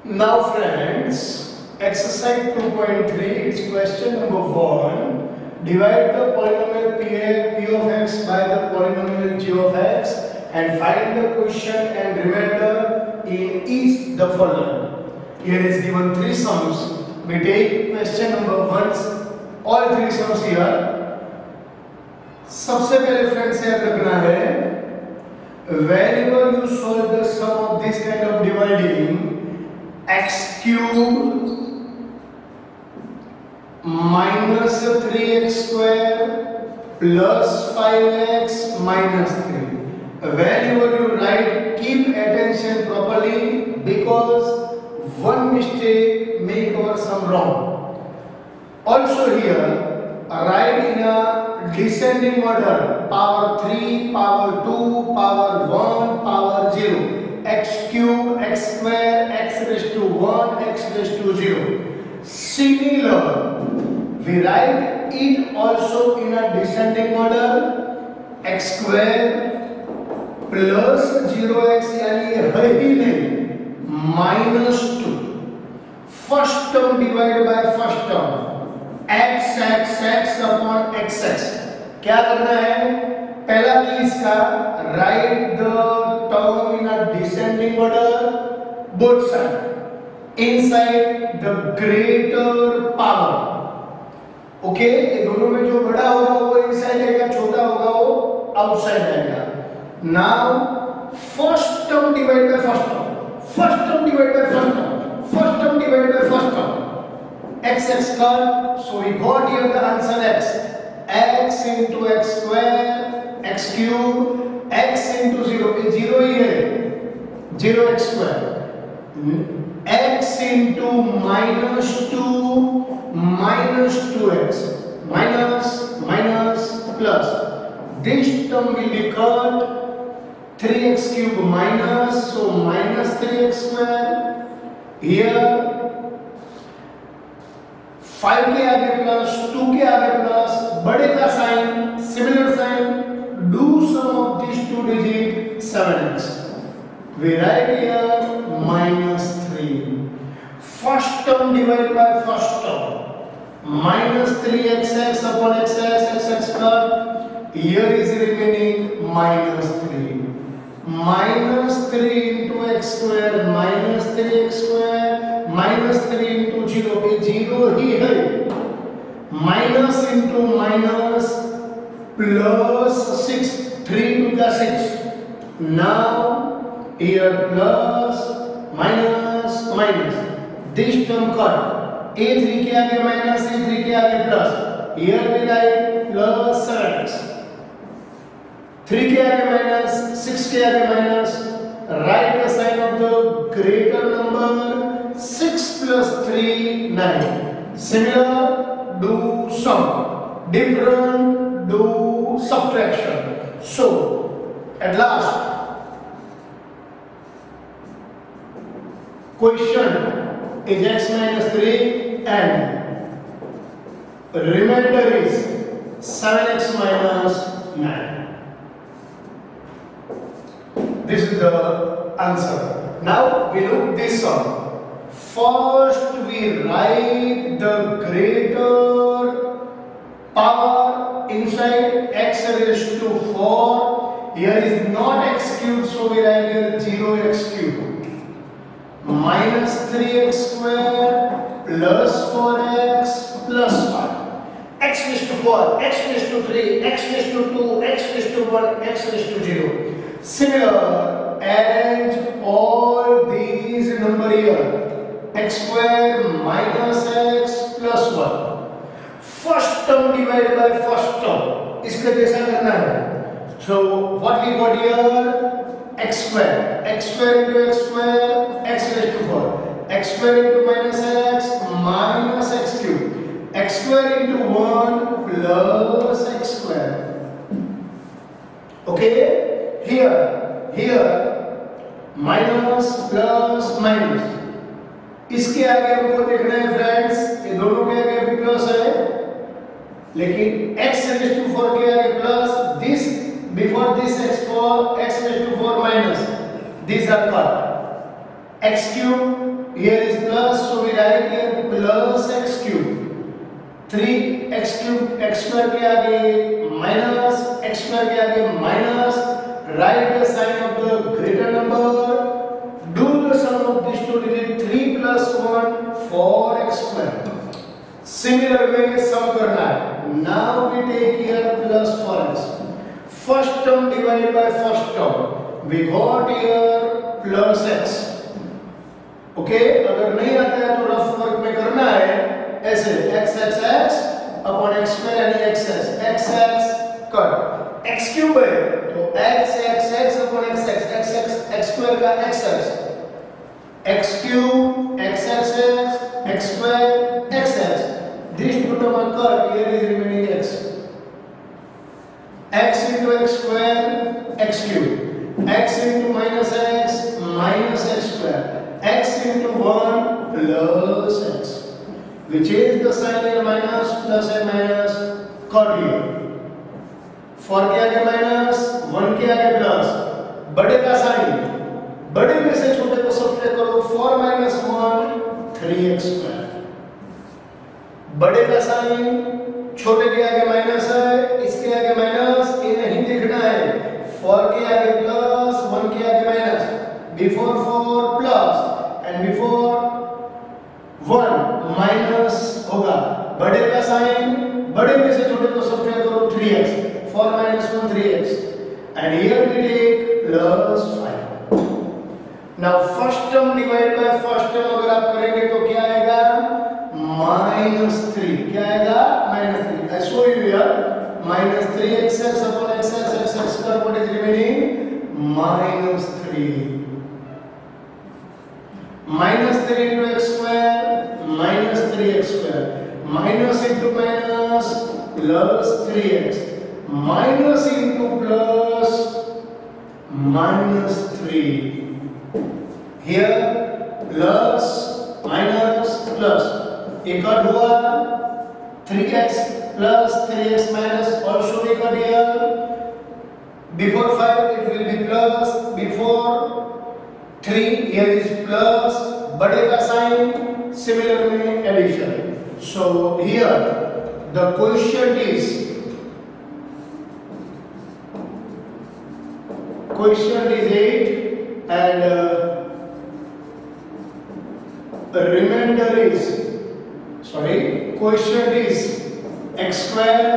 Now friends, exercise 2.3, it's question number 1. Divide the polynomial p of x by the polynomial g of x and find the quotient and remainder in each the following. Here is given 3 sums. We take question number 1, all 3 sums here. सबसे पहले friends याद रखना है, whenever you solve the sum of this kind of dividing, x cube minus 3x square plus 5x minus 3. Whenever you write, keep attention properly because one mistake make our sum wrong. Also here, write in a descending order, power 3, power 2, power 1, power 0. X cube, x square, x raised to 1, x raised to 0. Similar, we write it also in a descending order, x square plus 0x यानी है ही नहीं, minus 2. First term divided by first term, x upon xx. क्या करना है? पहला की इसका write the term in a descending order both side inside the greater power. Okay, ये दोनों में जो बड़ा होगा वो इनसाइड आएगा, छोटा होगा वो आउटसाइड आएगा. Now first term divide by first term, first term divide by first term, first term divide by first term. x cut, so we got here the answer x into x square, x cube, x into 0, ये 0 ही है, 0x square, x into minus 2 minus 2x, minus plus, this term will be cut, 3x cube minus, so minus 3x square, here 5 के आगे plus, 2 के आगे plus, बड़े का sign, similar sign, do sum of these two digit 7x. We write here minus 3. First term divided by first term, minus 3xx upon xx cut, here is remaining minus 3. Minus 3 into x square minus 3x square minus 3 into 0, ये 0 ही है. Minus into minus plus 6, 3 to the 6. Now here plus minus minus. This term cut. A3 के आगे minus, A3 के आगे plus. Here we write plus 7x. 3 के आगे minus, 6 के आगे minus. Write the sign of the greater number. 6 plus 3, 9. Similar, do sum. Different, do subtraction. So, at last, quotient is x minus 3 and remainder is 7x minus 9. This is the answer. Now we look this sum. First we write the greater power inside x raised to 4. Here is not x cube, so we write here 0x cube. Minus 3x square plus 4x plus 5. X raised to 4, x raised to 3, x raised to 2, x raised to 1, x raised to 0. Similar, arrange all these number here. X square minus x plus 1. First term divided by first term. इसका जैसा करना है. So what we got here? X square into x square, x raised to 4. X square into minus x cube. X square into 1 plus x square. Okay? Here minus plus minus. इसके आगे हमको देखना है friends, ये दोनों के आगे भी प्लस है, लेकिन x raised to 4 के आगे plus, this before this x raised to 4 minus, these are cut. X cube here is plus, so we write here plus x cube. 3x cube, x square के आगे minus, x square के आगे minus. Write the sign of the greater number. Do the sum of these two digits. 3 plus 1, 4x square. Similar way sum करना है. Now we take here plus 4x. First term divided by first term. We got here plus x. Okay अगर नहीं आता है तो rough work में करना है ऐसे x x x upon x square यानी x कट x क्यूब है तो x x x upon x x square का x cube x square x this two term are cut here is remaining x into x square x cube x into minus x square x into 1 plus x. We change the sign here minus plus and minus cut here. 4 के आगे minus 1 के आगे plus. बड़े का sign बड़े में से छोटे को सब्ट्रैक्ट करो 4 minus 1 3x square. बड़े का साइन छोटे के आगे माइनस है इसके आगे माइनस ये नहीं देखना है 4 के आगे प्लस 1 के आगे minus before 4 plus and before 1 minus होगा बड़े का साइन बड़े में से छोटे को सब्ट्रैक्ट करो 3x 4 minus 1 3x and here we take plus 5. now first term divided by first term अगर आप करेंगे तो क्या आएगा minus 3 क्या आएगा minus 3. I show you here minus 3xx upon xx square what is remaining minus 3. minus 3 into x square minus 3x square minus into minus plus 3x minus into plus minus 3 here plus minus plus एक cut हुआ 3x plus 3x minus also we cut here before 5 it will be plus before 3 here is plus बड़े का sign similar में addition. So here the quotient is 8 and the remainder is quotient is x square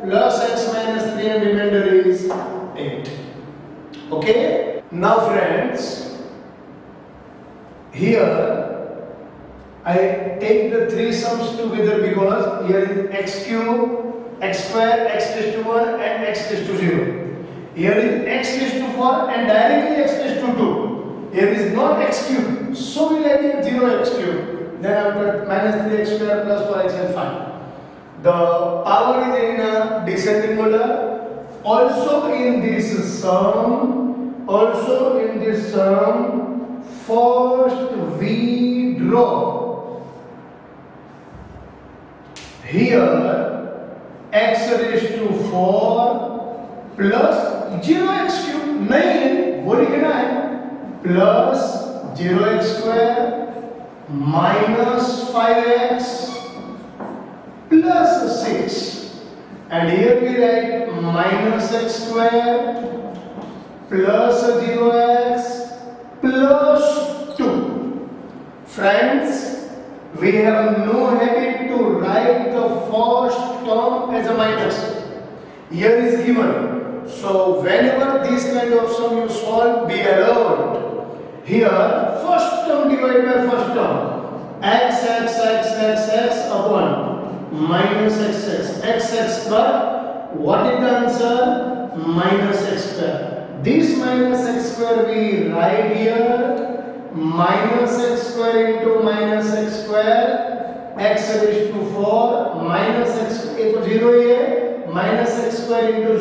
plus x minus 3 and remainder is 8. Okay, now friends here I take the three sums together because here is x cube, x square, x raised to 1 and x raised to 0. Here is x raised to 4 and directly x raised to 2. Here is not x cube, so we write here 0x cube. Then after minus 3x square plus 4x and 5. The power is in a descending order. Also in this sum, first we draw here x raised to 4 plus 0x cube नहीं है वो लिखना है plus 0x square minus 5x plus 6 and here we write minus x square plus 0x plus 2. Friends, we have no habit to write the first term as a minus. Here is given. So whenever this kind of sum you solve, be alert. Here first term divided by first term x upon minus x square. What is the answer? Minus x square. This minus x square we write here minus x square into minus x square x raised to 4 minus x एक 0 है minus x square into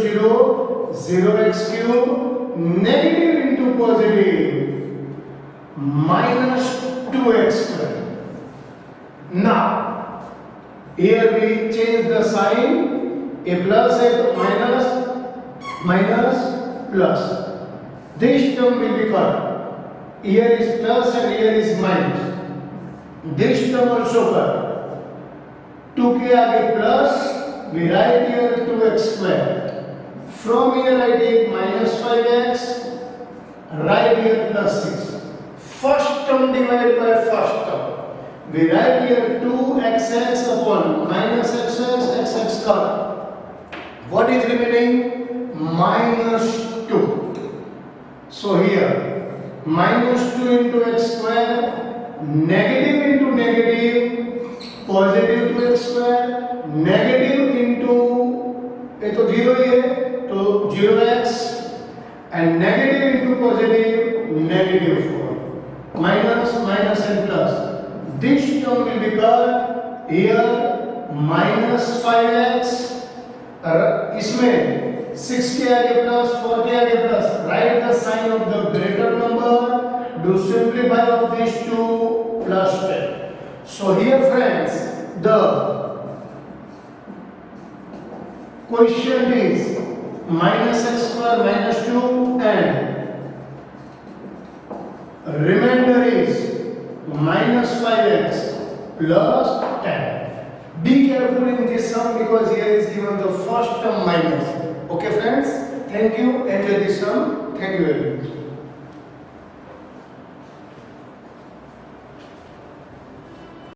0x cube negative into positive minus 2x square. Now here we change the sign a plus a minus plus. This term will be cut. Here is plus and here is minus. This term also cut. 2 के आगे plus, we write here 2x square. From here I take minus 5x, write here plus 6. First term divided by first term. We write here 2xx upon minus xx, xx cut. What is remaining? Minus 2. So here, minus 2 into x square, negative into negative, positive 2x square, negative into, ये तो 0 ही है, तो 0x, and negative into positive, negative 4. Minus, minus and plus. This term will become here minus 5x, इसमें 6 के आगे plus, 4 के आगे plus. Write the sign of the greater number. Do simplify of these two plus 10. So here friends, the question is minus x square minus 2 and remainder is minus 5x plus 10. Be careful in this sum because here is given the first term minus. Okay friends, thank you, enjoy this sum. Thank you very much.